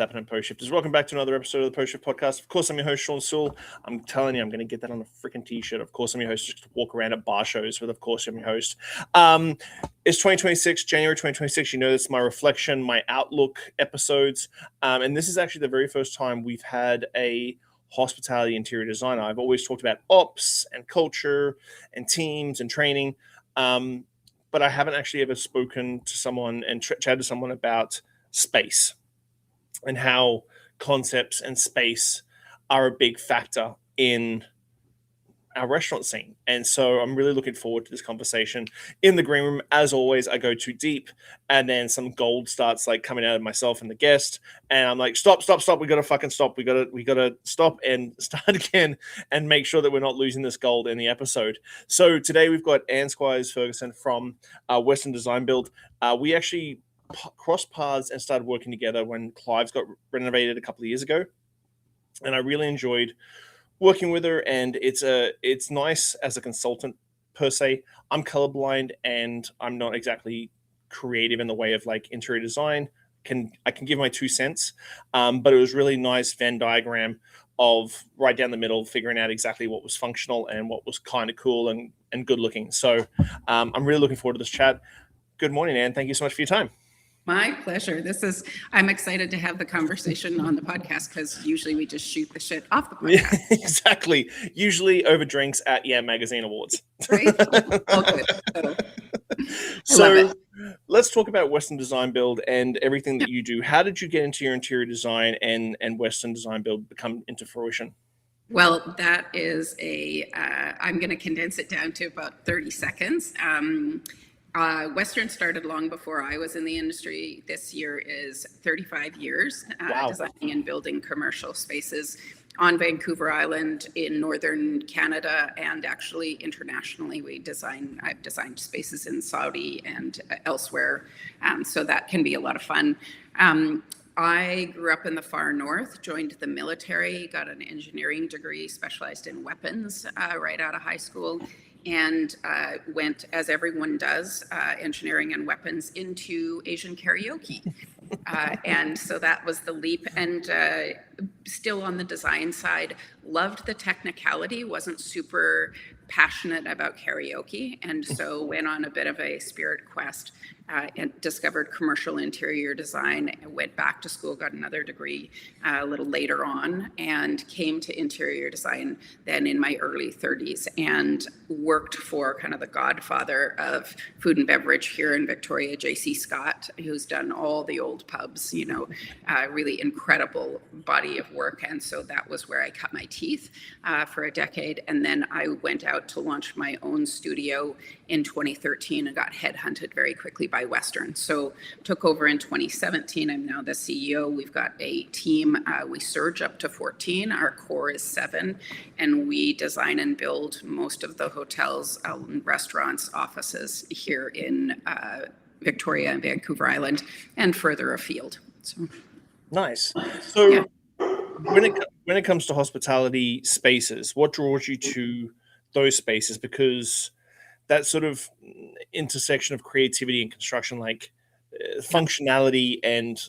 happening, Post Shifters? Welcome back to another episode of the Post Shift Podcast. Of course, I'm your host, Shawn Soole. I'm telling you, I'm going to get that on a freaking t-shirt. Of course, I'm your host, just to walk around at bar shows with, of course, I'm your host. It's 2026, January 2026. You know, this is my reflection, my outlook episodes. And this is actually the very first time we've had a hospitality interior designer. I've always talked about ops and culture and teams and training. But I haven't actually ever spoken to someone and chatted to someone about space and how concepts and space are a big factor in our restaurant scene. And so I'm really looking forward to this conversation. In the green room, as always, I go too deep and then some gold starts like coming out of myself and the guest. And I'm like, stop. We got to fucking stop. We got to stop and start again and make sure that we're not losing this gold in the episode. So today we've got Ann Squires Ferguson from Western Design Build. We actually crossed paths and started working together when Clive's got renovated a couple of years ago. And I really enjoyed working with her, and it's nice as a consultant per se. I'm colorblind and I'm not exactly creative in the way of like interior design. I can give my 2 cents, but it was really nice Venn diagram of right down the middle, figuring out exactly what was functional and what was kind of cool and good looking. So I'm really looking forward to this chat. Good morning, Ann. Thank you so much for your time. My pleasure. I'm excited to have the conversation on the podcast because usually we just shoot the shit off the podcast. Yeah, exactly. Usually over drinks at Magazine Awards. Right? All good. So let's talk about Western Design Build and everything that you do. How did you get into your interior design and Western Design Build become into fruition? Well, that is I'm going to condense it down to about 30 seconds. Western started long before I was in the industry. This year is 35 years designing and building commercial spaces on Vancouver Island, in northern Canada, and actually internationally. I've designed spaces in Saudi and elsewhere, so that can be a lot of fun. I grew up in the far north, joined the military, got an engineering degree, specialized in weapons right out of high school, and went, as everyone does, engineering and weapons, into Asian karaoke. And so that was the leap. And still on the design side, loved the technicality, wasn't super passionate about karaoke. And so went on a bit of a spirit quest and discovered commercial interior design, went back to school, got another degree a little later on, and came to interior design then in my early 30s and worked for kind of the godfather of food and beverage here in Victoria, J.C. Scott, who's done all the old pubs, really incredible body of work. And so that was where I cut my teeth for a decade. And then I went out to launch my own studio in 2013 and got headhunted very quickly by Western. So took over in 2017. I'm now the CEO. We've got a team. We surge up to 14. Our core is 7. And we design and build most of the hotels, restaurants, offices here in Victoria and Vancouver Island and further afield. So nice. So yeah. When it comes to hospitality spaces, what draws you to those spaces? Because that sort of intersection of creativity and construction, like functionality and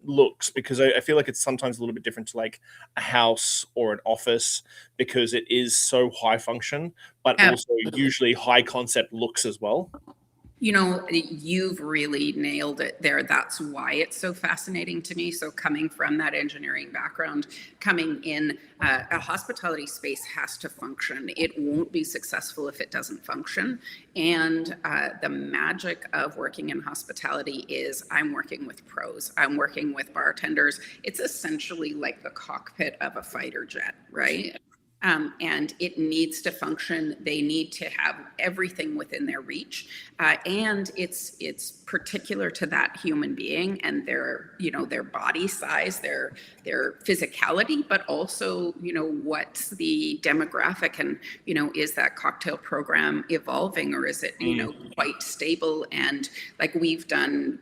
looks, because I feel like it's sometimes a little bit different to like a house or an office because it is so high function, but also usually high concept looks as well. You've really nailed it there. That's why it's so fascinating to me. So coming from that engineering background, coming in, a hospitality space has to function. It won't be successful if it doesn't function. And the magic of working in hospitality is I'm working with pros. I'm working with bartenders. It's essentially like the cockpit of a fighter jet, right? And it needs to function. They need to have everything within their reach, and it's particular to that human being and their body size, their physicality, but also what's the demographic, and is that cocktail program evolving, or is it quite stable? And like we've done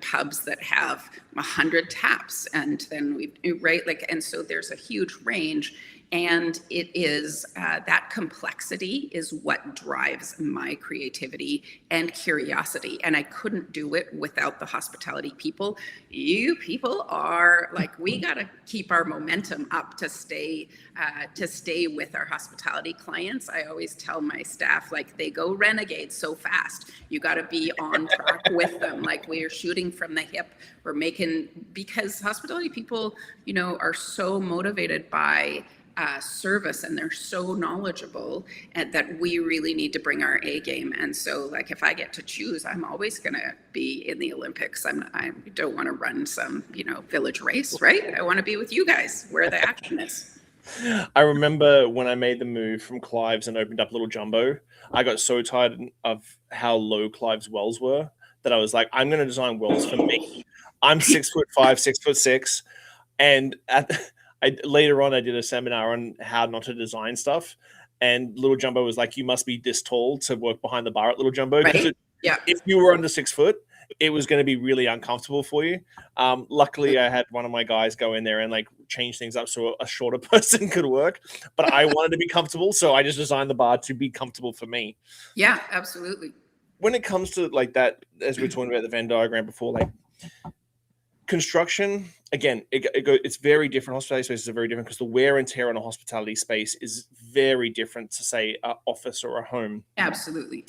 pubs that have 100 taps, and then and so there's a huge range. And it is that complexity is what drives my creativity and curiosity. And I couldn't do it without the hospitality people. You people are like, we got to keep our momentum up to stay with our hospitality clients. I always tell my staff, like, they go renegade so fast. You got to be on track with them. Like, we are shooting from the hip. We're making, because hospitality people, you know, are so motivated by service, and they're so knowledgeable, and that we really need to bring our A game. And so, like, if I get to choose, I'm always going to be in the Olympics. I don't want to run some, you know, village race, right? I want to be with you guys where the action is. I remember when I made the move from Clive's and opened up Little Jumbo, I got so tired of how low Clive's wells were that I was like, I'm going to design wells for me. I'm 6'5", 6'6", and later on I did a seminar on how not to design stuff, and Little Jumbo was like, you must be this tall to work behind the bar at Little Jumbo, because Right? Yeah. if you were under 6 foot, it was going to be really uncomfortable for you. Luckily, I had one of my guys go in there and like change things up so a shorter person could work, but I wanted to be comfortable, so I just designed the bar to be comfortable for me. Yeah, absolutely. When it comes to like that, as we were talking about the Venn diagram before, like construction, again, it's very different. Hospitality spaces are very different because the wear and tear on a hospitality space is very different to, say, an office or a home. Absolutely.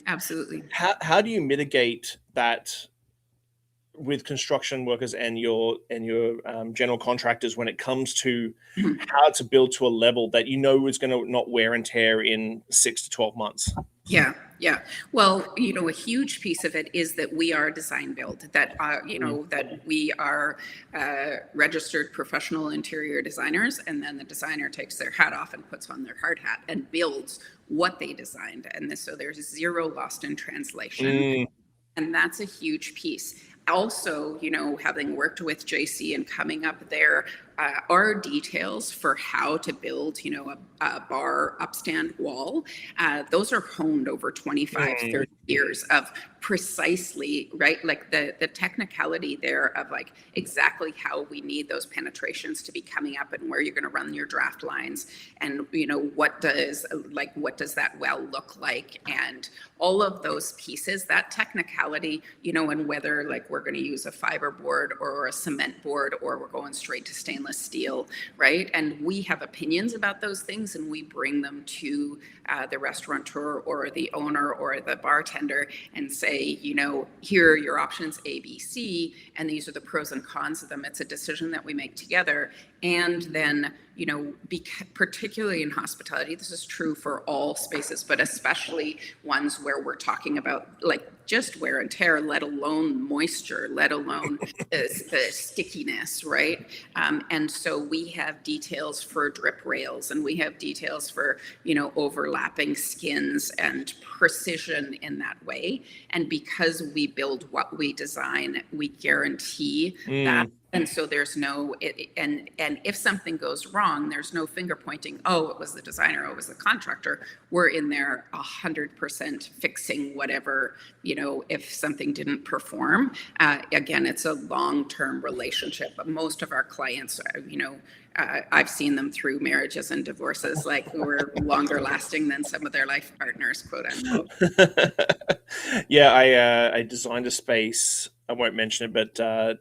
How do you mitigate that with construction workers and your general contractors when it comes to how to build to a level that you know is going to not wear and tear in 6 to 12 months? Yeah. Well, you know, a huge piece of it is that we are design build, that, you know, that we are registered professional interior designers, and then the designer takes their hat off and puts on their hard hat and builds what they designed. And so there's zero lost in translation. And that's a huge piece. Also, you know, having worked with JC and coming up there, are details for how to build, you know, a bar upstand wall. Those are honed over 25, 30 years of precisely, right? Like the technicality there of like exactly how we need those penetrations to be coming up and where you're going to run your draft lines. And, you know, what does that well look like? And all of those pieces, that technicality, you know, and whether like we're going to use a fiber board or a cement board, or we're going straight to stainless steel, right? And we have opinions about those things, and we bring them to the restaurateur or the owner or the bartender and say, you know, here are your options A, B, C, and these are the pros and cons of them. It's a decision that we make together. And then, you know, particularly in hospitality, this is true for all spaces, but especially ones where we're talking about like just wear and tear, let alone moisture, let alone the stickiness, right? And so we have details for drip rails, and we have details for, you know, overlapping skins and precision in that way. And because we build what we design, we guarantee that. And so there's no, and if something goes wrong, there's no finger pointing, oh, it was the designer, oh, it was the contractor. We're in there 100% fixing whatever, you know, if something didn't perform. Again, it's a long-term relationship, but most of our clients, you know, I've seen them through marriages and divorces, like we're longer lasting than some of their life partners, quote unquote. Yeah, I designed a space. I won't mention it, but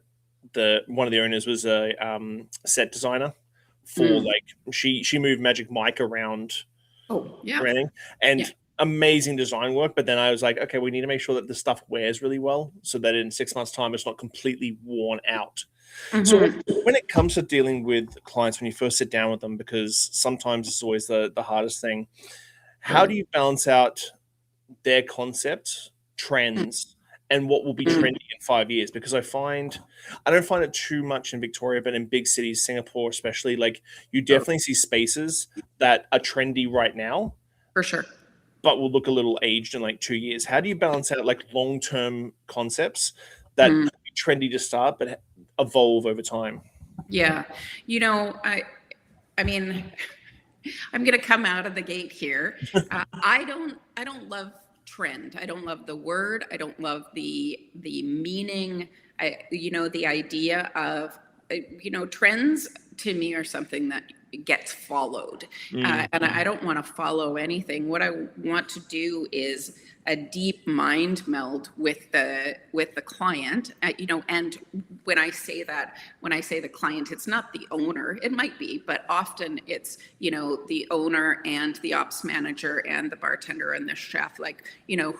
one of the owners was a set designer for like she moved Magic Mike around. Oh, yeah. Everything, and amazing design work. But then I was like, okay, we need to make sure that the stuff wears really well, so that in 6 months' time it's not completely worn out. So when it comes to dealing with clients, when you first sit down with them, because sometimes it's always the hardest thing, how do you balance out their concepts, trends, and what will be trendy in 5 years? Because I don't find it too much in Victoria, but in big cities, Singapore especially, like you definitely see spaces that are trendy right now. For sure. But will look a little aged in like 2 years. How do you balance out like long-term concepts that could be trendy to start, but evolve over time? Yeah. You know, I mean, I'm going to come out of the gate here. I don't love trend. I don't love the word. I don't love the meaning. You know, the idea of, you know, trends to me are something that gets followed. And I don't want to follow anything. What I want to do is a deep mind meld with the client, and when I say the client, it's not the owner. It might be, but often it's the owner and the ops manager and the bartender and the chef,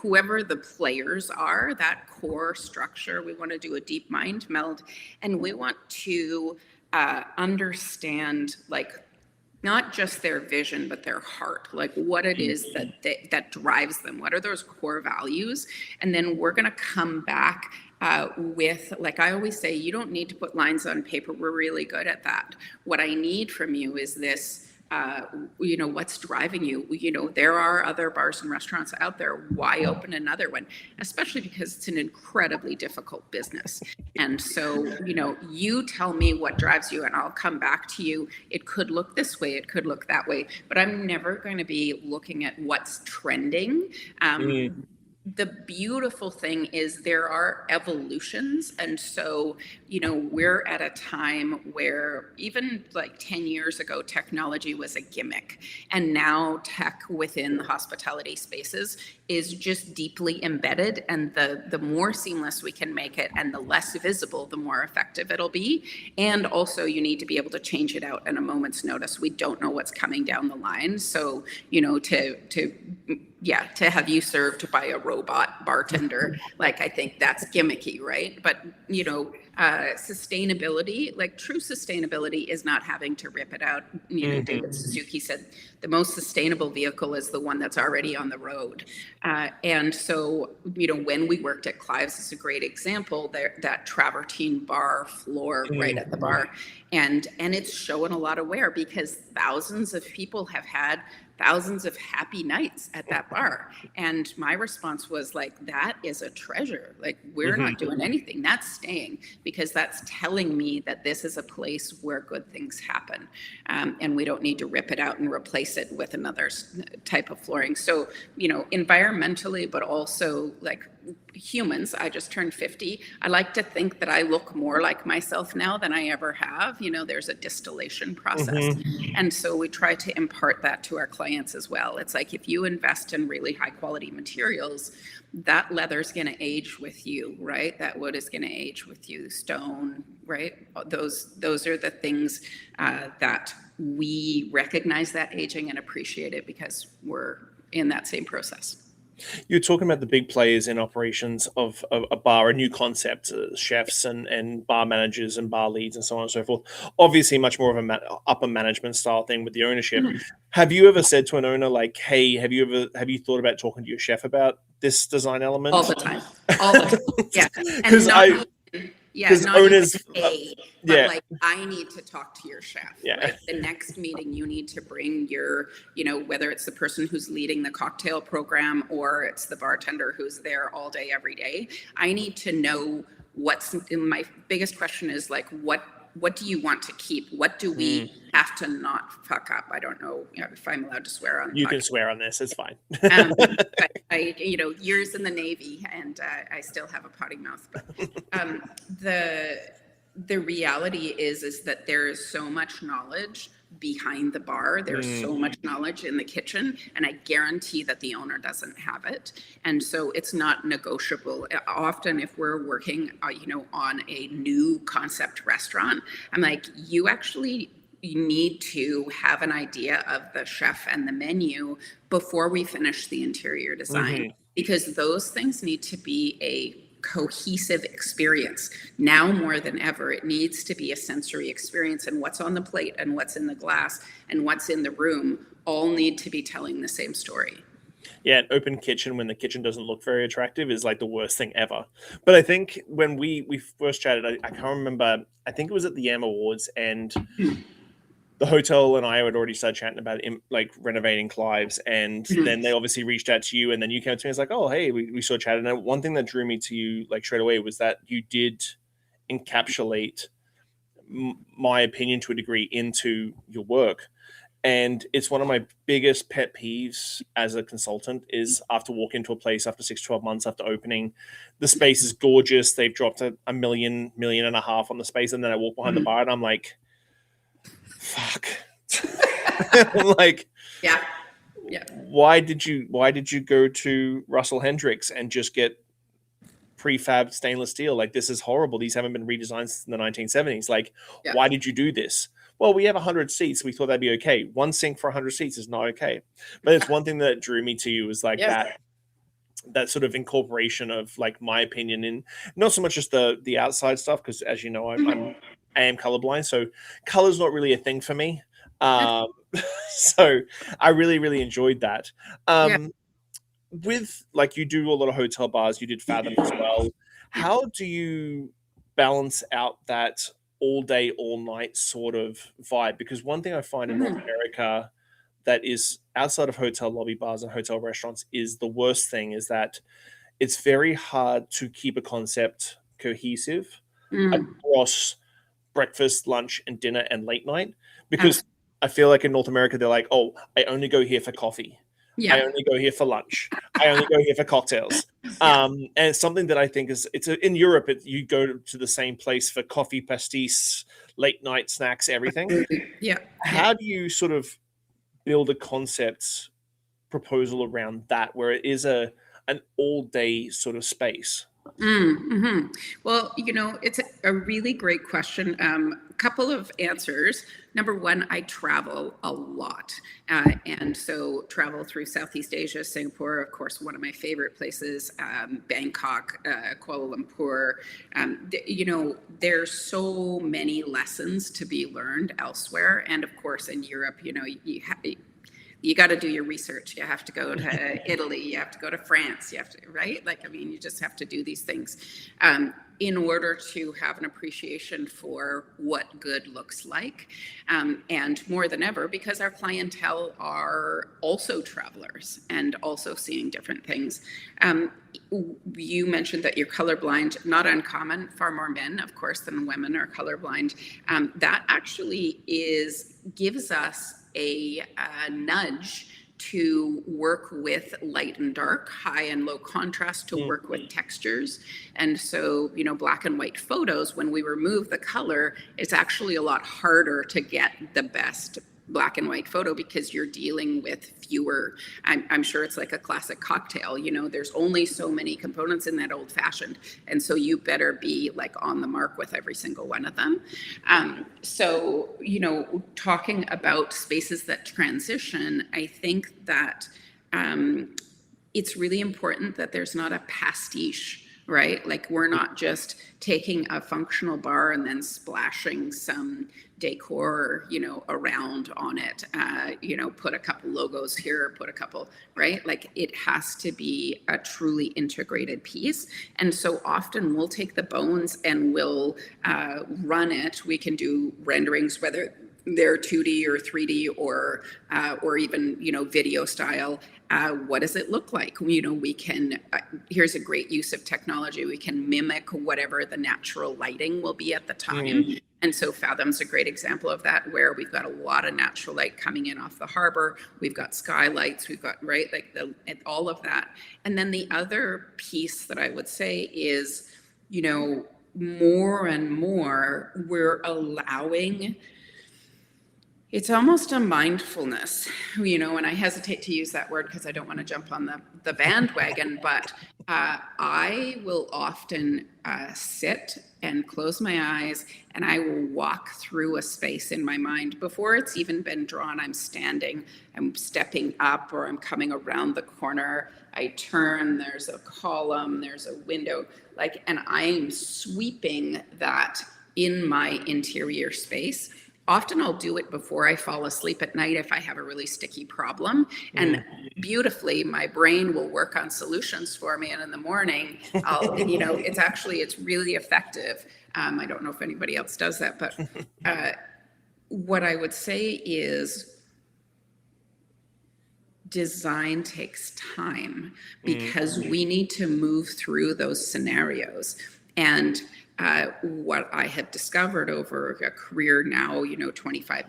whoever the players are, that core structure. We want to do a deep mind meld, and we want to understand not just their vision, but their heart, what it is that drives them. What are those core values? And then we're going to come back with, I always say, you don't need to put lines on paper. We're really good at that. What I need from you is this, what's driving you? There are other bars and restaurants out there. Why open another one? Especially because it's an incredibly difficult business. And so, you tell me what drives you and I'll come back to you. It could look this way. It could look that way, but I'm never going to be looking at what's trending. The beautiful thing is there are evolutions. And so, we're at a time where even 10 years ago, technology was a gimmick. And now tech within the hospitality spaces is just deeply embedded. And the more seamless we can make it and the less visible, the more effective it'll be. And also you need to be able to change it out at a moment's notice. We don't know what's coming down the line. So, to have you served by a robot bartender, I think that's gimmicky, right? But, sustainability, true sustainability is not having to rip it out. David Suzuki said the most sustainable vehicle is the one that's already on the road. And so, when we worked at Clive's is a great example there, that travertine bar floor right at the bar. And it's showing a lot of wear because thousands of people have had thousands of happy nights at that bar. And my response was that is a treasure. We're not doing anything. That's staying because that's telling me that this is a place where good things happen. And we don't need to rip it out and replace it with another type of flooring. So, environmentally, but also humans, I just turned 50. I like to think that I look more like myself now than I ever have. There's a distillation process. And so we try to impart that to our clients as well. It's if you invest in really high quality materials, that leather's going to age with you, right? That wood is going to age with you, stone, right? Those are the things that we recognize that aging and appreciate it because we're in that same process. You're talking about the big players in operations of a bar, a new concept, chefs and bar managers and bar leads and so on and so forth. Obviously, much more of a upper management style thing with the ownership. Have you ever said to an owner hey, have you thought about talking to your chef about this design element? All the time. Yeah. Because owners, I need to talk to your chef. Yeah. Right? The next meeting, you need to bring your, whether it's the person who's leading the cocktail program or it's the bartender who's there all day, every day. I need to know my biggest question is what do you want to keep? What do we have to not fuck up? I don't know if I'm allowed to swear on. You can swear on this. It's fine. But I, years in the Navy, and I still have a potty mouth. But the reality is that there is so much knowledge behind the bar. There's so much knowledge in the kitchen, and I guarantee that the owner doesn't have it. And so it's not negotiable. Often if we're working, on a new concept restaurant, I'm you actually need to have an idea of the chef and the menu before we finish the interior design, because those things need to be a cohesive experience. Now more than ever, it needs to be a sensory experience, and what's on the plate and what's in the glass and what's in the room all need to be telling the same story. Yeah, an open kitchen when the kitchen doesn't look very attractive is the worst thing ever. But I think when we first chatted, I can't remember, I think it was at the AM Awards, and the hotel and I had already started chatting about renovating Clive's, and then they obviously reached out to you, and then you came to me and was oh, hey, we saw chatted. And one thing that drew me to you straight away was that you did encapsulate my opinion to a degree into your work. And it's one of my biggest pet peeves as a consultant is after walking into a place after 6-12 months after opening, the space is gorgeous. They've dropped a million and a half on the space. And then I walk behind the bar and I'm fuck, Like, Yeah. Yeah. why did you go to Russell Hendricks and just get prefab stainless steel? Like, this is horrible. These haven't been redesigned since the 1970s. Like, Yeah. why did you do this? Well, we have 100 seats. We thought that'd be okay. One sink for 100 seats is not okay. But it's one thing that drew me to you was like that sort of incorporation of like my opinion in not so much just the outside stuff, because as you know, I am colorblind, so color's not really a thing for me. So I really enjoyed that. With like, you do a lot of hotel bars, you did Fathom as well. How do you balance out that all day, all night sort of vibe? Because one thing I find in North America that is outside of hotel lobby bars and hotel restaurants is the worst thing is that it's very hard to keep a concept cohesive across breakfast, lunch, and dinner and late night. Because I feel like in North America, they're like, oh, I only go here for coffee. I only go here for lunch. I only go here for cocktails. And it's something that I think is, in Europe, you go to the same place for coffee, pastis, late night snacks, everything. How do you sort of build a concept proposal around that where it is an all day sort of space? Well, it's a really great question. Couple of answers. Number one, I travel a lot. And so travel through Southeast Asia, Singapore, of course, one of my favorite places, Bangkok, Kuala Lumpur. There's so many lessons to be learned elsewhere. And of course, in Europe, you got to do your research. You have to go to Italy. You have to go to France. You have to, right? Like, I mean, you just have to do these things in order to have an appreciation for what good looks like. And more than ever, because our clientele are also travelers and also seeing different things. You mentioned that you're colorblind, not uncommon. Far more men, of course, than women are colorblind. That actually gives us a nudge to work with light and dark, high and low contrast, to work with textures. And so, black and white photos, when we remove the color, it's actually a lot harder to get the best black and white photo because you're dealing with fewer. I'm sure it's like a classic cocktail, there's only so many components in that old fashioned. And so you better be like on the mark with every single one of them. So, talking about spaces that transition, I think that it's really important that there's not a pastiche, right? Like, we're not just taking a functional bar and then splashing some decor, around on it, put a couple logos here, put a couple, right? Like, it has to be a truly integrated piece. And so often we'll take the bones and we'll run it. We can do renderings, whether they're 2D or 3D or even, video style. What does it look like? We can, here's a great use of technology. We can mimic whatever the natural lighting will be at the time. And so Fathom's a great example of that, where we've got a lot of natural light coming in off the harbor. We've got skylights, we've got, right, like all of that. And then the other piece that I would say is, more and more we're allowing, it's almost a mindfulness, and I hesitate to use that word because I don't want to jump on the bandwagon, but I will often sit and close my eyes and I will walk through a space in my mind before it's even been drawn. I'm standing, I'm stepping up, or I'm coming around the corner. I turn, there's a column, there's a window, and I'm sweeping that in my interior space. Often I'll do it before I fall asleep at night if I have a really sticky problem. And beautifully, my brain will work on solutions for me. And in the morning, it's really effective. I don't know if anybody else does that, but what I would say is design takes time because we need to move through those scenarios. And what I have discovered over a career now, 25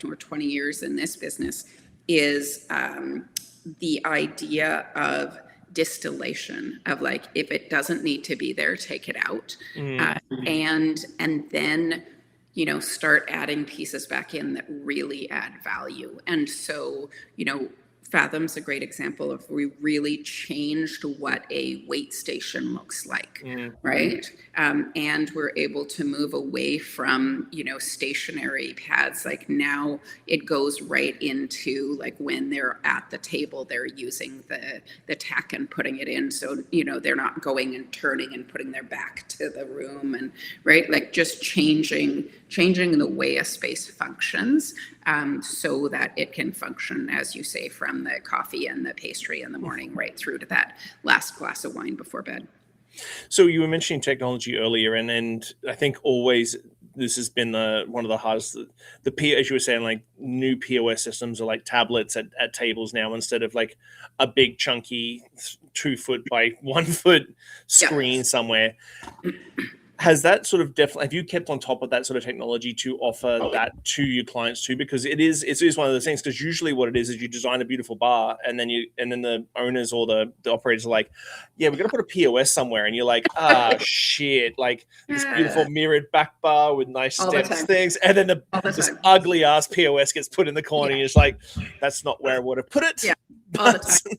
or 20 years in this business, is the idea of distillation of, like, if it doesn't need to be there, take it out. And then start adding pieces back in that really add value. And so, Fathom's a great example of we really changed what a wait station looks like, right? And we're able to move away from, stationary pads. Like now it goes right into like when they're at the table, they're using the tech and putting it in. So, they're not going and turning and putting their back to the room and right, like just changing the way a space functions so that it can function, as you say, from the coffee and the pastry in the morning right through to that last glass of wine before bed. So you were mentioning technology earlier, and I think always this has been one of the hardest. As you were saying, like new POS systems are like tablets at tables now instead of like a big chunky 2 foot by 1 foot screen somewhere. Has that sort of have you kept on top of that sort of technology to offer that to your clients too? Because it is one of those things, because usually what it is you design a beautiful bar and then the owners or the operators are like, yeah, we're going to put a POS somewhere. And you're like, shit, like this beautiful mirrored back bar with nice steps things. And then this ugly ass POS gets put in the corner. And it's like, that's not where I would have put it. Yeah. All the time.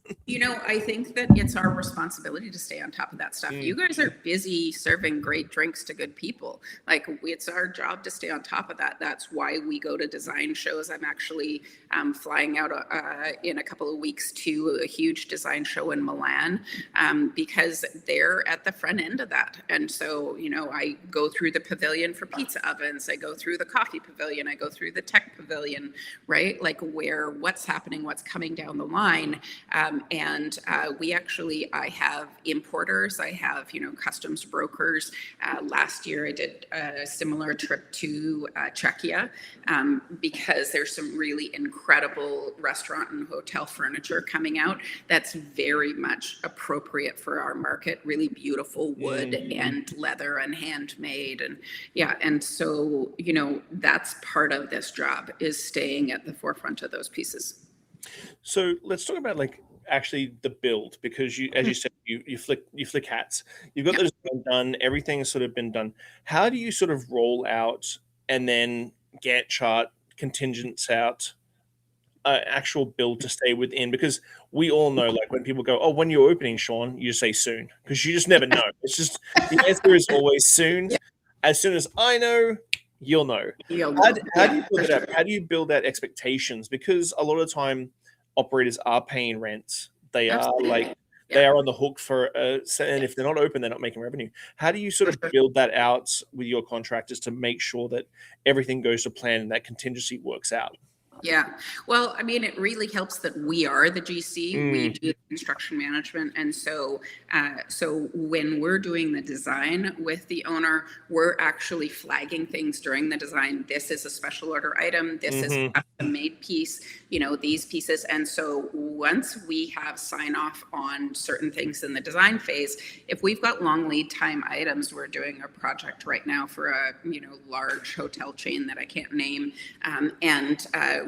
I think that it's our responsibility to stay on top of that stuff. You guys are busy serving great drinks to good people. Like it's our job to stay on top of that. That's why we go to design shows. I'm actually flying out in a couple of weeks to a huge design show in Milan because they're at the front end of that. And so, I go through the pavilion for pizza ovens. I go through the coffee pavilion. I go through the tech pavilion, right? Like what's happening, what's coming down the line. I have importers, I have, customs brokers. Last year I did a similar trip to Czechia because there's some really incredible restaurant and hotel furniture coming out that's very much appropriate for our market, really beautiful wood and leather and handmade. And so, that's part of this job, is staying at the forefront of those pieces. So let's talk about like actually the build, because you, as you said, you flick hats. You've got those done. Everything's sort of been done. How do you sort of roll out and then Gantt chart contingents out actual build to stay within? Because we all know, like when people go, "Oh, when you're opening, Shawn," you say soon, because you just never know. It's just the answer is always soon. Yeah. As soon as I know, you'll know. How do you build it up? How do you build that expectations? Because a lot of the time, operators are paying rent. They are they are on the hook for and if they're not open, they're not making revenue. How do you sort of build that out with your contractors to make sure that everything goes to plan and that contingency works out? Yeah. Well, I mean, it really helps that we are the GC. We do the construction management. And so when we're doing the design with the owner, we're actually flagging things during the design. This is a special order item. This is a custom made piece, these pieces. And so once we have sign off on certain things in the design phase, if we've got long lead time items, we're doing a project right now for a, large hotel chain that I can't name.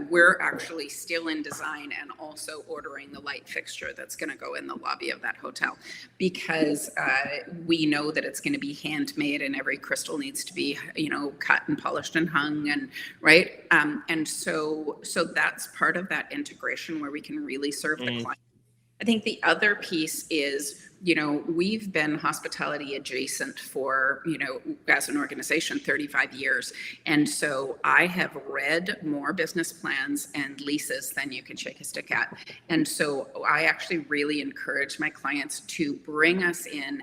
We're actually still in design and also ordering the light fixture that's going to go in the lobby of that hotel, because we know that it's going to be handmade and every crystal needs to be, cut and polished and hung and right. And so that's part of that integration where we can really serve the client. I think the other piece is, we've been hospitality adjacent for, as an organization, 35 years. And so I have read more business plans and leases than you can shake a stick at. And so I actually really encourage my clients to bring us in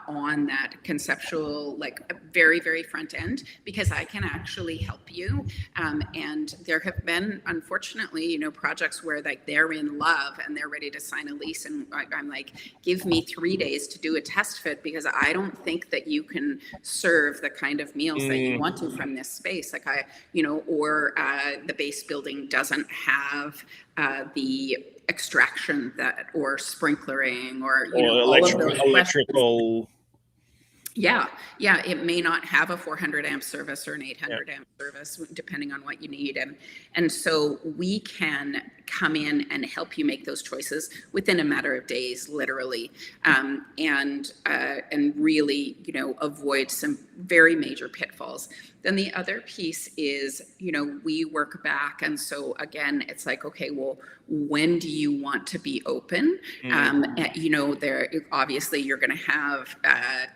on that conceptual, like very, very front end, because I can actually help you. And there have been, unfortunately, projects where like they're in love and they're ready to sign a lease. And I'm like, give me 3 days to do a test fit, because I don't think that you can serve the kind of meals that you want to from this space. Like or the base building doesn't have the extraction that, or sprinklering, or electrical. Yeah, it may not have a 400 amp service or an 800 amp service, depending on what you need. And so we can come in and help you make those choices within a matter of days, literally, and really, avoid some very major pitfalls. Then the other piece is, we work back. And so again, it's like, okay, well, when do you want to be open? There, obviously you're going to have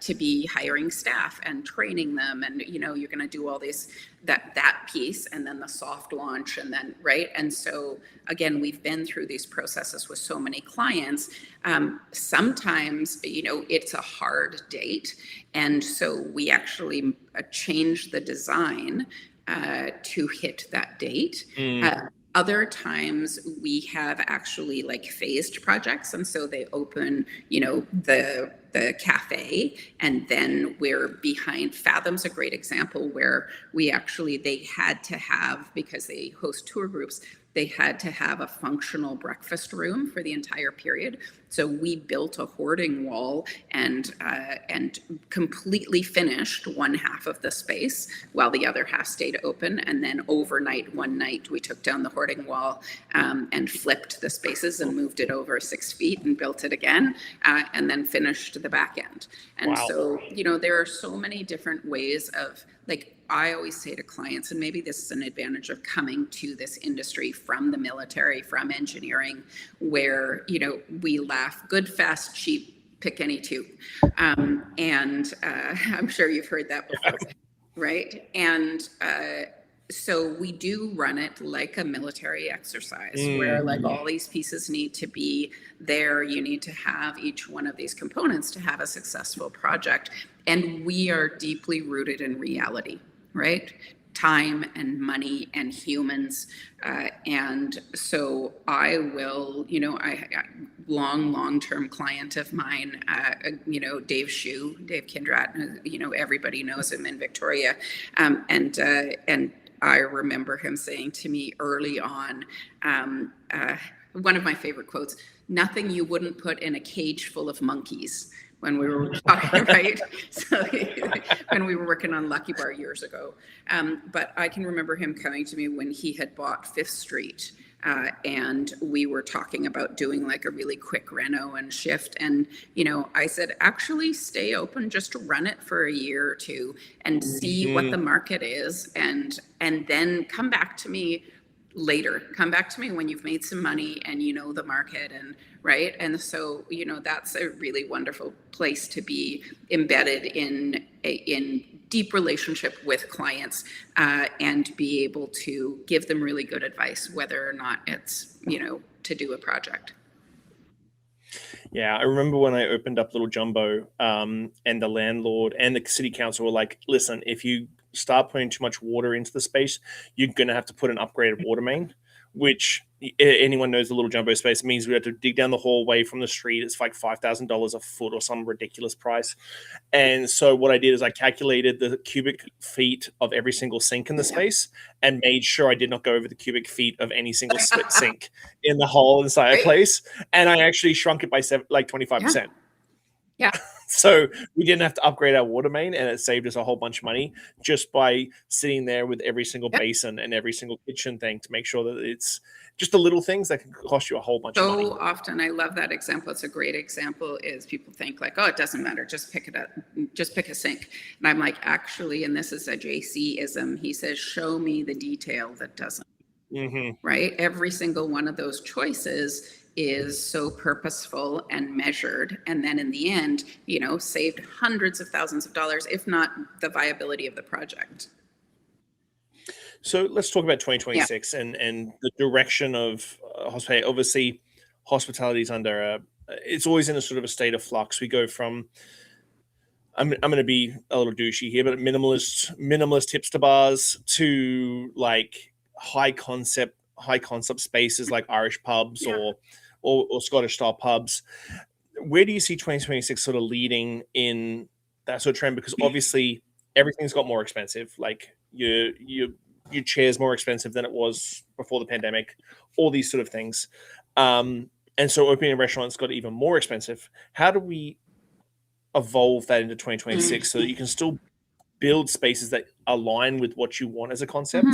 to be hiring staff and training them. And, you're going to do all this, that piece, and then the soft launch, and then, right. And so again, we've been through these processes with so many clients. Sometimes, it's a hard date. And so we actually change the design to hit that date. Other times we have actually like phased projects. And so they open, the cafe, and then we're behind. Fathom's a great example where they had to have, because they host tour groups, they had to have a functional breakfast room for the entire period. So we built a hoarding wall and completely finished one half of the space while the other half stayed open. And then overnight, one night, we took down the hoarding wall and flipped the spaces and moved it over 6 feet and built it again, and then finished the back end. And Wow. so, there are so many different ways of, like, I always say to clients, and maybe this is an advantage of coming to this industry from the military, from engineering, where, we laugh, good, fast, cheap, pick any two. And I'm sure you've heard that before, right? And so we do run it like a military exercise where like all these pieces need to be there. You need to have each one of these components to have a successful project. And we are deeply rooted in reality, right? Time and money and humans. And so I will, long-term client of mine, Dave Kindrat, everybody knows him in Victoria. And I remember him saying to me early on, one of my favorite quotes, "Nothing you wouldn't put in a cage full of monkeys," when we were talking, right? So when we were working on Lucky Bar years ago. But I can remember him coming to me when he had bought Fifth Street. And we were talking about doing like a really quick reno and shift. And, I said, actually stay open, just run it for a year or two and see what the market is. And then come back to me later. Come back to me when you've made some money and the market, and right. And so, that's a really wonderful place to be embedded in deep relationship with clients, and be able to give them really good advice, whether or not it's, to do a project. Yeah, I remember when I opened up Little Jumbo, and the landlord and the city council were like, listen, if you start putting too much water into the space, you're going to have to put an upgraded water main, which anyone knows the Little Jumbo space means we have to dig down the hallway from the street. It's like $5,000 a foot or some ridiculous price. And so what I did is I calculated the cubic feet of every single sink in the space and made sure I did not go over the cubic feet of any single split sink in the whole entire place. And I actually shrunk it by 25%. Yeah. So we didn't have to upgrade our water main, and it saved us a whole bunch of money just by sitting there with every single basin and every single kitchen thing to make sure that it's just the little things that can cost you a whole bunch of money. So often, I love that example. It's a great example. Is people think like, oh, it doesn't matter, just pick it up, just pick a sink. And I'm like, actually, and this is a JC-ism. He says, show me the detail that doesn't. Right? Every single one of those choices is so purposeful and measured, and then in the end, saved hundreds of thousands of dollars, if not the viability of the project. So let's talk about 2026 and the direction of hospitality. Obviously, hospitality is it's always in a sort of a state of flux. We go from, I'm going to be a little douchey here, but minimalist hipster bars to like high concept spaces like Irish pubs or Scottish style pubs. Where do you see 2026 sort of leading in that sort of trend? Because obviously everything's got more expensive. Like your chair's more expensive than it was before the pandemic, all these sort of things. And so opening a restaurant's got even more expensive. How do we evolve that into 2026 so that you can still build spaces that align with what you want as a concept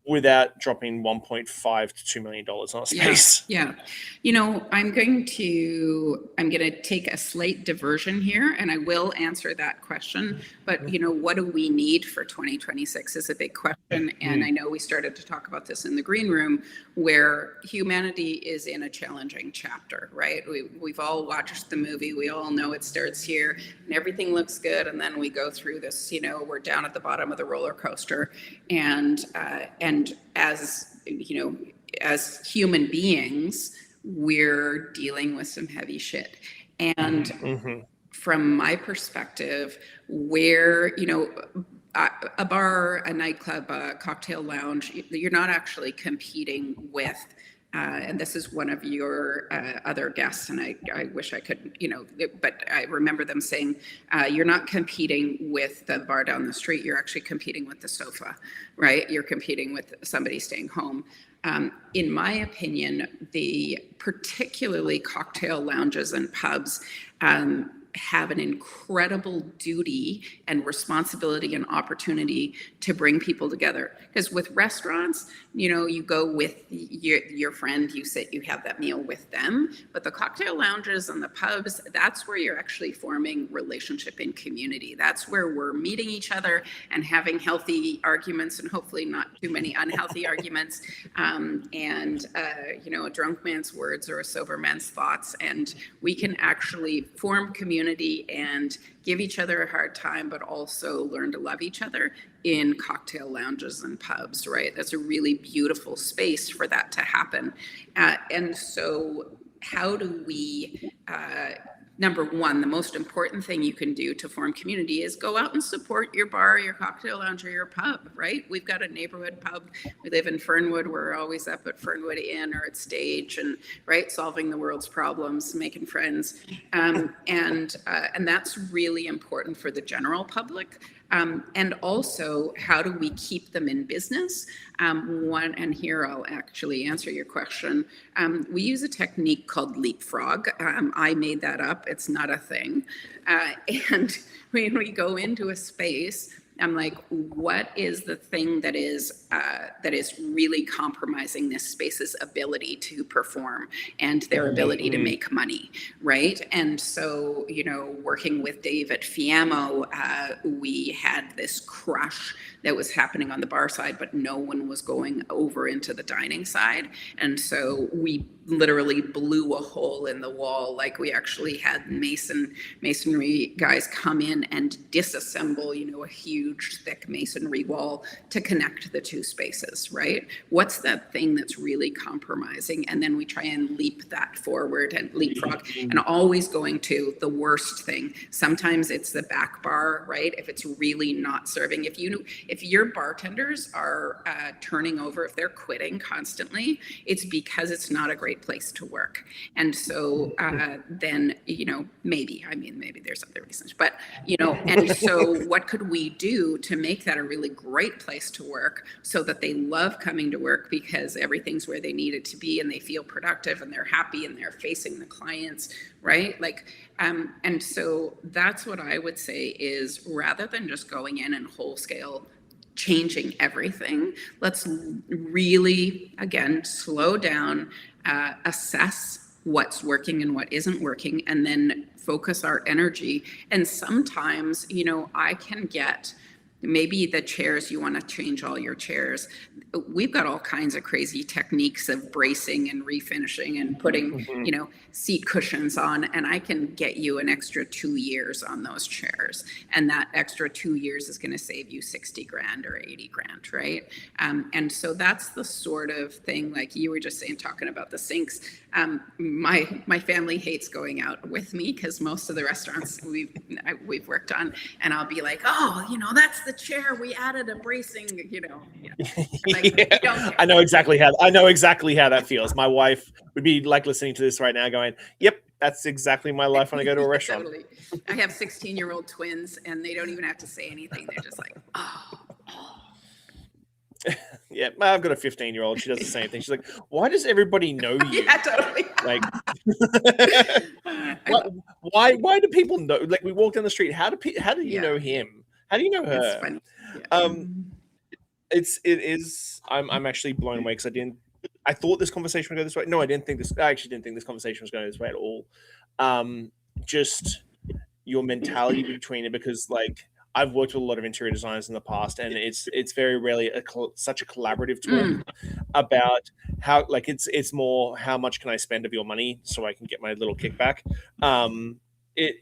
without dropping $1.5 to $2 million on a space. Yeah. You know, I'm going to take a slight diversion here, and I will answer that question. But, you know, what do we need for 2026 is a big question. And I know we started to talk about this in the green room, where humanity is in a challenging chapter, right? We've all watched the movie. We all know it starts here and everything looks good. And then we go through this, you know, we're down at the bottom of the roller coaster. And as, you know, as human beings, we're dealing with some heavy shit. And from my perspective, where, you know, a bar, a nightclub, a cocktail lounge, you're not actually competing with, and this is one of your other guests, and I wish I could, you know, but I remember them saying, you're not competing with the bar down the street, you're actually competing with the sofa, right? You're competing with somebody staying home. In my opinion, the particularly cocktail lounges and pubs have an incredible duty and responsibility and opportunity to bring people together. Because with restaurants, you know, you go with your friend, you sit, you have that meal with them. But the cocktail lounges and the pubs, that's where you're actually forming relationship and community. That's where we're meeting each other and having healthy arguments, and hopefully not too many unhealthy arguments. You know, a drunk man's words or a sober man's thoughts. And we can actually form community and give each other a hard time, but also learn to love each other in cocktail lounges and pubs, right? That's a really beautiful space for that to happen. And so how do we, number one, the most important thing you can do to form community is go out and support your bar, your cocktail lounge, or your pub, right? We've got a neighborhood pub. We live in Fernwood. We're always up at Fernwood Inn or at Stage, and right, solving the world's problems, making friends, and that's really important for the general public. And also, how do we keep them in business? And here I'll actually answer your question. We use a technique called leapfrog. I made that up. It's not a thing. And when we go into a space, I'm like, what is the thing that is really compromising this space's ability to perform and their ability to make money, right? And so, you know, working with Dave at Fiammo, we had this crush that was happening on the bar side, but no one was going over into the dining side. And so we literally blew a hole in the wall. Like, we actually had masonry guys come in and disassemble, you know, a huge thick masonry wall to connect the two spaces, right? What's that thing that's really compromising? And then we try and leap that forward and leapfrog, and always going to the worst thing. Sometimes it's the back bar, right? If it's really not serving, if your bartenders are turning over, if they're quitting constantly, it's because it's not a great place to work. And so then, you know, maybe there's other reasons, but, you know, and so what could we do to make that a really great place to work so that they love coming to work because everything's where they need it to be and they feel productive and they're happy and they're facing the clients, right? Like, and so that's what I would say is, rather than just going in and whole scale changing everything, let's really, again, slow down, assess what's working and what isn't working, and then focus our energy. And sometimes, you know, I can get, maybe the chairs, you want to change all your chairs. We've got all kinds of crazy techniques of bracing and refinishing and putting, you know, seat cushions on, and I can get you an extra 2 years on those chairs. And that extra 2 years is going to save you 60 grand or 80 grand, right? And so that's the sort of thing, like you were just saying, talking about the sinks. My family hates going out with me because most of the restaurants we've worked on, and I'll be like, oh, you know, that's the chair, we added a bracing, you know. Like, yeah. I know exactly how that feels. My wife would be like listening to this right now going, yep, that's exactly my life when I go to a restaurant. Totally. I have 16-year-old twins, and they don't even have to say anything. They're just like, oh. Yeah, I've got a 15-year-old. She does the same thing. She's like, why does everybody know you? Yeah, totally. Like, why do people know? Like, we walk down the street. How do you know him? How do you know her? It's funny. Yeah. it is. I'm actually blown away because I thought this conversation would go this way. No, I didn't think this. I actually didn't think this conversation was going this way at all. Just your mentality between it, because like I've worked with a lot of interior designers in the past, and it's very rarely such a collaborative talk about how, like, it's more how much can I spend of your money so I can get my little kickback. It,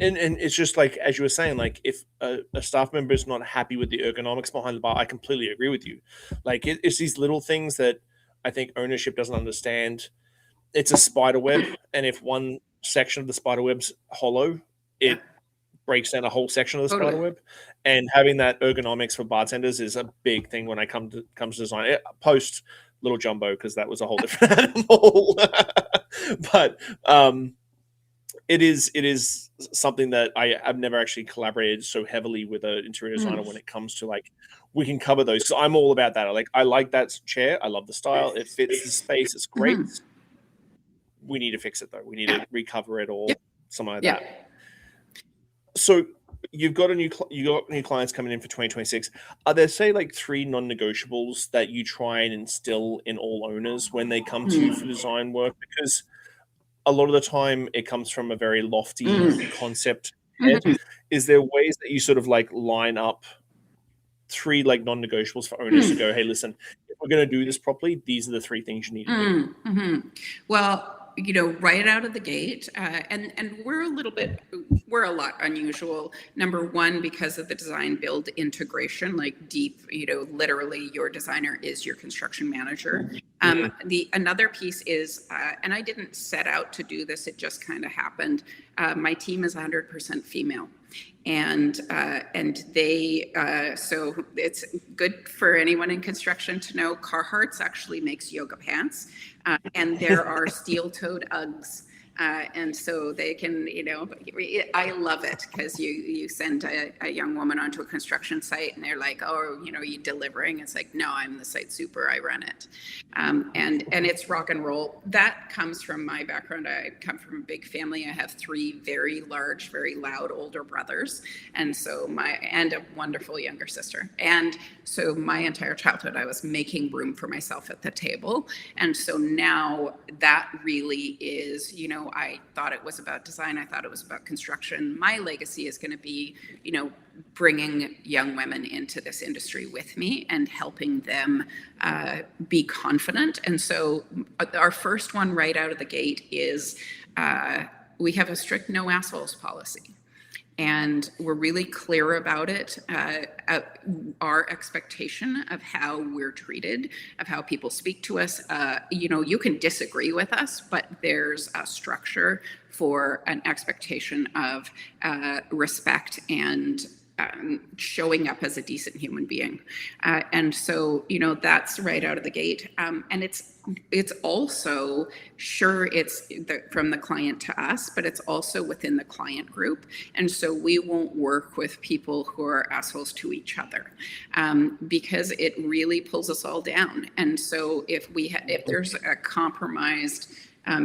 and it's just like, as you were saying, like if a staff member is not happy with the ergonomics behind the bar, I completely agree with you. Like it's these little things that I think ownership doesn't understand. It's a spider web, and if one section of the spider web's hollow, it breaks down a whole section of the spider web. And having that ergonomics for bartenders is a big thing when I comes to design. Post Little Jumbo, because that was a whole different animal. But it is something that I've never actually collaborated so heavily with an interior designer when it comes to, like, we can cover those. So I'm all about that. I like that chair. I love the style. It fits the space. It's great. We need to fix it though. We need to recover it all. Something like that. So you've got new clients coming in for 2026. Are there, say, like 3 non-negotiables that you try and instill in all owners when they come to you for design work? Because a lot of the time it comes from a very lofty concept head. Is there ways that you sort of like line up 3 like non-negotiables for owners to go, hey, listen, if we're going to do this properly, these are the 3 things you need to do? Well, right out of the gate, and we're a lot unusual. Number one, because of the design build integration, like deep, literally your designer is your construction manager. Another piece is, and I didn't set out to do this, it just kind of happened. My team is 100% female. And they, so it's good for anyone in construction to know Carhartt's actually makes yoga pants, and there are steel-toed Uggs. And so they can, I love it because you send a young woman onto a construction site and they're like, oh, you delivering? It's like, no, I'm the site super, I run it. And it's rock and roll. That comes from my background. I come from a big family. I have 3 very large, very loud older brothers. And so and a wonderful younger sister. And so my entire childhood, I was making room for myself at the table. And so now that really is, I thought it was about design. I thought it was about construction. My legacy is going to be, bringing young women into this industry with me and helping them be confident. And so our first one right out of the gate is we have a strict no assholes policy. And we're really clear about it, our expectation of how we're treated, of how people speak to us. You can disagree with us, but there's a structure for an expectation of respect and showing up as a decent human being. And so, that's right out of the gate. And it's also, sure, it's from the client to us, but it's also within the client group. And so we won't work with people who are assholes to each other, because it really pulls us all down. And so if there's a compromised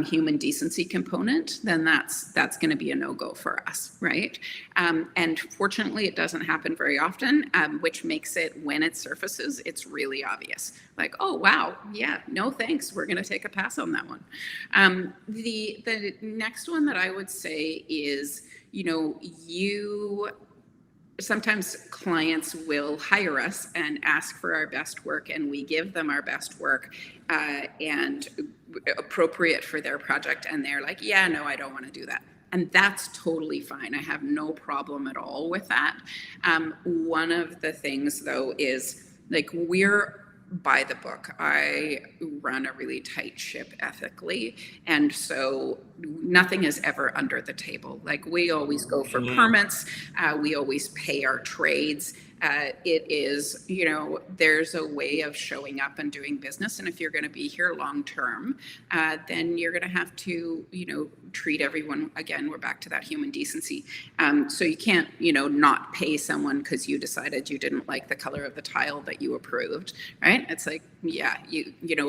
human decency component, then that's going to be a no-go for us, right? And fortunately, it doesn't happen very often, which makes it, when it surfaces, it's really obvious. Like, oh, wow, yeah, no thanks, we're going to take a pass on that one. The next one that I would say is, sometimes clients will hire us and ask for our best work, and we give them our best work and appropriate for their project, and they're like, yeah, no, I don't want to do that. And that's totally fine. I have no problem at all with that. One of the things, though, is like, we're by the book. I run a really tight ship ethically. And so nothing is ever under the table. Like, we always go for permits. We always pay our trades. It is, there's a way of showing up and doing business. And if you're going to be here long term, then you're going to have to, treat everyone, again, we're back to that human decency. So you can't, not pay someone because you decided you didn't like the color of the tile that you approved, right? It's like, yeah,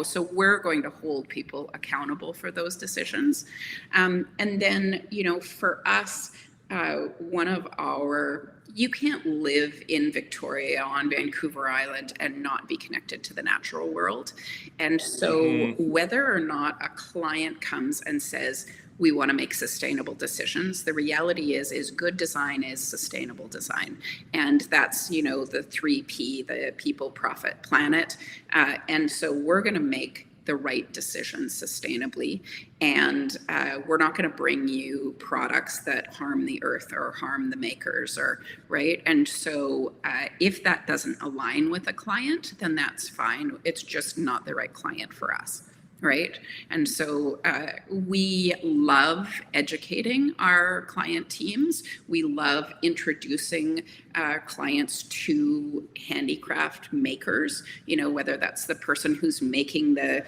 so we're going to hold people accountable for those decisions. And then, for us, one of you can't live in Victoria on Vancouver Island and not be connected to the natural world. And so whether or not a client comes and says, we want to make sustainable decisions, the reality is good design is sustainable design. And that's, the 3P, the people, profit, planet. And so we're going to make the right decisions sustainably. And we're not going to bring you products that harm the earth or harm the makers, or right. And so if that doesn't align with a client, then that's fine. It's just not the right client for us. Right. And so we love educating our client teams. We love introducing clients to handicraft makers, whether that's the person who's making the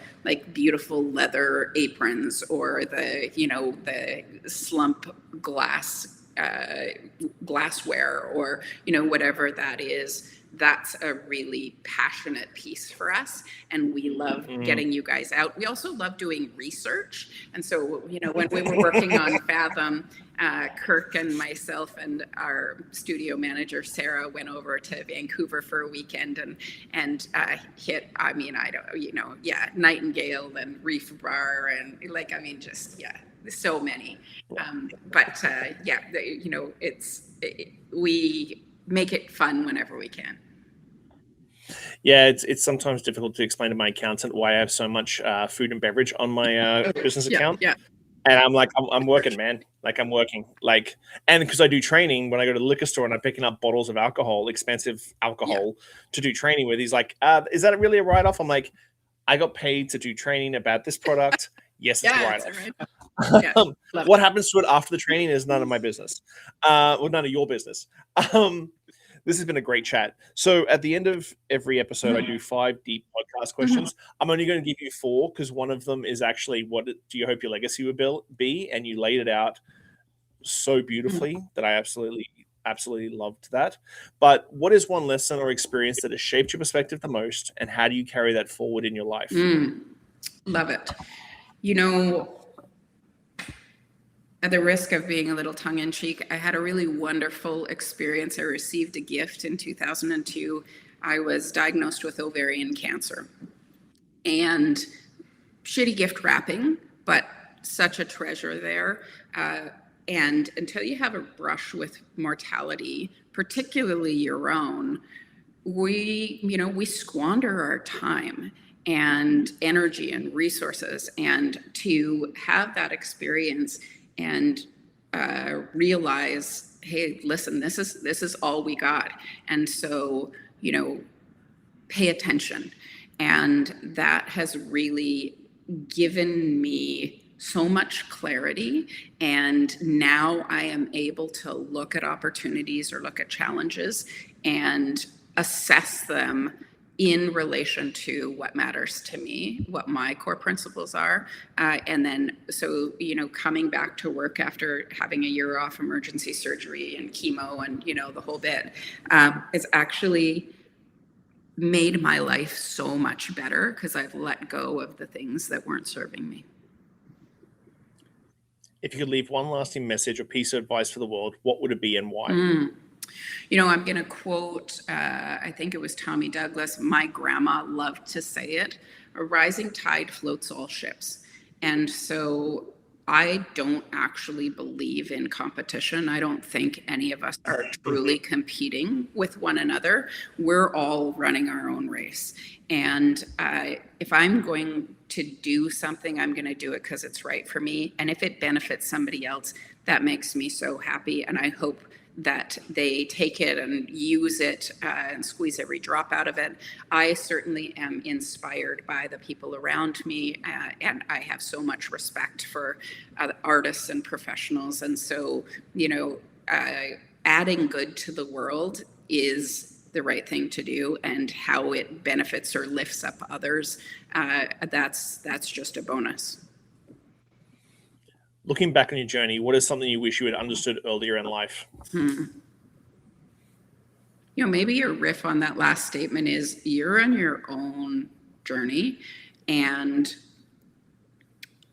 beautiful leather aprons, or the slump glassware, or, whatever that is. That's a really passionate piece for us, and we love getting you guys out. We also love doing research, and so when we were working on Fathom, Kirk and myself and our studio manager Sarah went over to Vancouver for a weekend and hit Nightingale and Reef Bar and so many. We make it fun whenever we can. Yeah, it's sometimes difficult to explain to my accountant why I have so much food and beverage on my business account. Yeah. And I'm like, I'm working, man. I'm working. And because I do training, when I go to the liquor store and I'm picking up bottles of alcohol, expensive alcohol to do training with, he's like, is that really a write-off? I'm like, I got paid to do training about this product. Yes, it's a write-off. What happens to it after the training is none of my business. Well, none of your business. This has been a great chat. So at the end of every episode, I do 5 deep podcast questions. I'm only going to give you 4 because one of them is actually, what do you hope your legacy will be? And you laid it out so beautifully that I absolutely loved that. But what is one lesson or experience that has shaped your perspective the most, and how do you carry that forward in your life? Love it. At the risk of being a little tongue-in-cheek, I had a really wonderful experience. I received a gift in 2002. I was diagnosed with ovarian cancer. And shitty gift wrapping, but such a treasure there. And until you have a brush with mortality, particularly your own, we squander our time and energy and resources. And to have that experience and realize, hey, listen, this is all we got. And so, pay attention. And that has really given me so much clarity. And now I am able to look at opportunities or look at challenges and assess them in relation to what matters to me, what my core principles are. And then, so, coming back to work after having a year off emergency surgery and chemo and, the whole bit, it's actually made my life so much better because I've let go of the things that weren't serving me. If you could leave one lasting message or piece of advice for the world, what would it be and why? I'm going to quote, I think it was Tommy Douglas. My grandma loved to say it, a rising tide floats all ships. And so I don't actually believe in competition. I don't think any of us are truly competing with one another. We're all running our own race. And if I'm going to do something, I'm going to do it because it's right for me. And if it benefits somebody else, that makes me so happy. And I hope that they take it and use it and squeeze every drop out of it. I certainly am inspired by the people around me, and I have so much respect for artists and professionals. And so, adding good to the world is the right thing to do, and how it benefits or lifts up others, that's just a bonus. Looking back on your journey, what is something you wish you had understood earlier in life? Maybe your riff on that last statement is you're on your own journey. And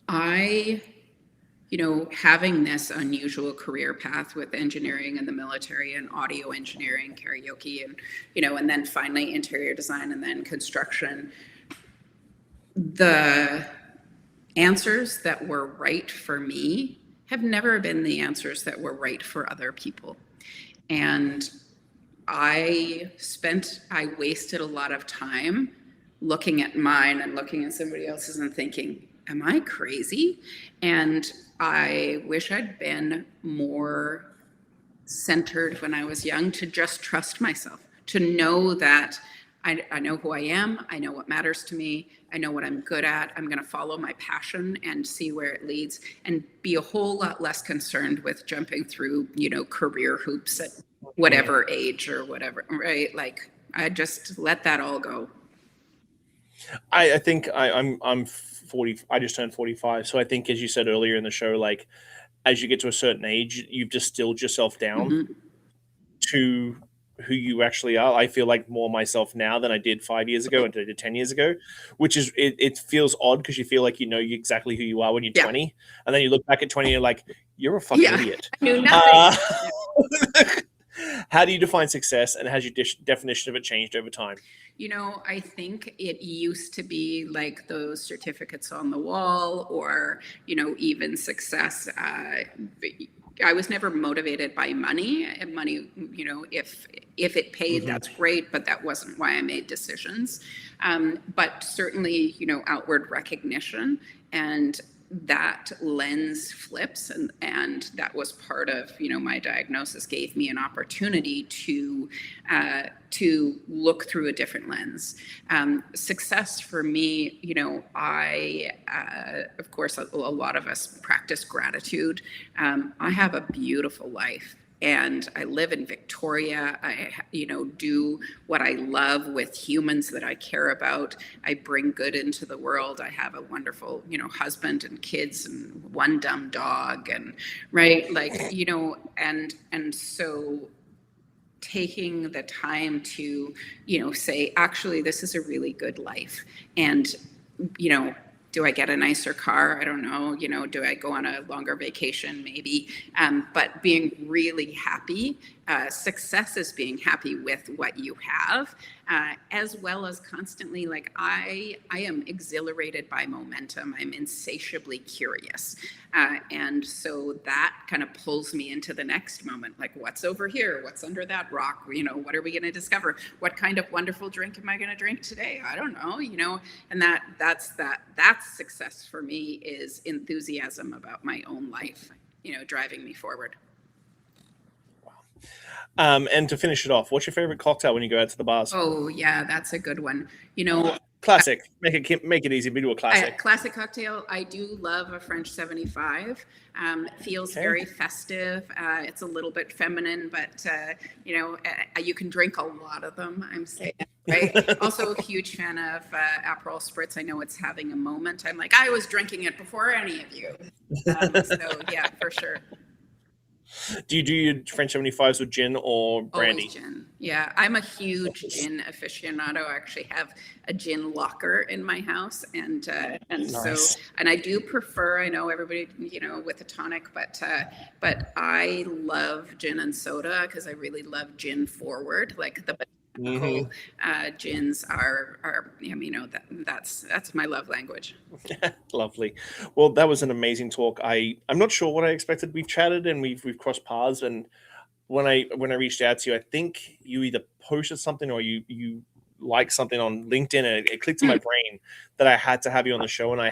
I having this unusual career path with engineering and the military and audio engineering, karaoke, and, and then finally interior design and then construction, the answers that were right for me have never been the answers that were right for other people. And I wasted a lot of time looking at mine and looking at somebody else's and thinking, am I crazy? And I wish I'd been more centered when I was young, to just trust myself, to know that I know who I am. I know what matters to me. I know what I'm good at. I'm going to follow my passion and see where it leads, and be a whole lot less concerned with jumping through, career hoops at whatever age or whatever, right? Like, I just let that all go. I think I'm 40. I just turned 45. So I think, as you said earlier in the show, like, as you get to a certain age, you've distilled yourself down to who you actually are. I feel like more myself now than I did 5 years ago and I did 10 years ago, which is, it feels odd because you feel like exactly who you are when you're 20. And then you look back at 20 and you're like, you're a fucking idiot. I knew nothing. How do you define success, and has your definition of it changed over time? I think it used to be like those certificates on the wall, or, even success. I was never motivated by money. And money, if it paid, that's great, but that wasn't why I made decisions. But certainly, outward recognition, and that lens flips, and that was part of my diagnosis, gave me an opportunity to look through a different lens. Success for me, I of course, a lot of us practice gratitude. I have a beautiful life, and I live in Victoria. I, do what I love with humans that I care about. I bring good into the world. I have a wonderful, husband and kids and one dumb dog, and right, like, and so taking the time to, say, actually, this is a really good life. And, do I get a nicer car? I don't know. Do I go on a longer vacation? Maybe. But being really happy, success is being happy with what you have, as well as constantly, like, I am exhilarated by momentum. I'm insatiably curious. And so that kind of pulls me into the next moment. Like, what's over here? What's under that rock? What are we going to discover? What kind of wonderful drink am I going to drink today? I don't know, and that's success for me, is enthusiasm about my own life, driving me forward. And to finish it off, what's your favorite cocktail when you go out to the bars? Oh yeah, that's a good one. Classic. Make it easy. We do a classic. Classic cocktail. I do love a French 75. Feels very festive. It's a little bit feminine, but you can drink a lot of them, I'm saying. Right. Also a huge fan of Aperol Spritz. I know it's having a moment. I'm like, I was drinking it before any of you. So yeah, for sure. Do you do your French 75s with gin or brandy? Always gin. Yeah, I'm a huge gin aficionado. I actually have a gin locker in my house, and nice. And I do prefer. I know everybody, with a tonic, but I love gin and soda because I really love gin forward, like the. Gins are that's my love language. Lovely. Well, that was an amazing talk. I'm not sure what I expected. We've chatted and we've crossed paths, and when I reached out to you, I think you either posted something or you liked something on LinkedIn, and it clicked in my brain that I had to have you on the show, and I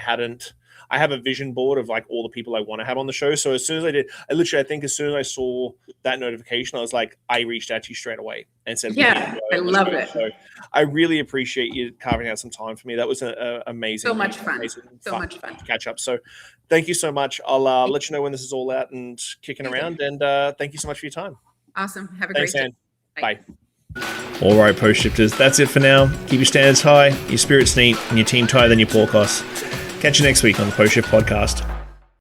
have a vision board of like all the people I want to have on the show. So as soon as I did, I think as soon as I saw that notification, I was like, I reached out to you straight away and said, yeah, I love it. So I really appreciate you carving out some time for me. That was amazing. So much fun. Much fun to catch up. So thank you so much. I'll let you know when this is all out and kicking around. And thank you so much for your time. Awesome. Have a great day. Bye. All right, post shifters, that's it for now. Keep your standards high, your spirits neat, and your team tighter than your pork costs. Catch you next week on the Post Shift Podcast.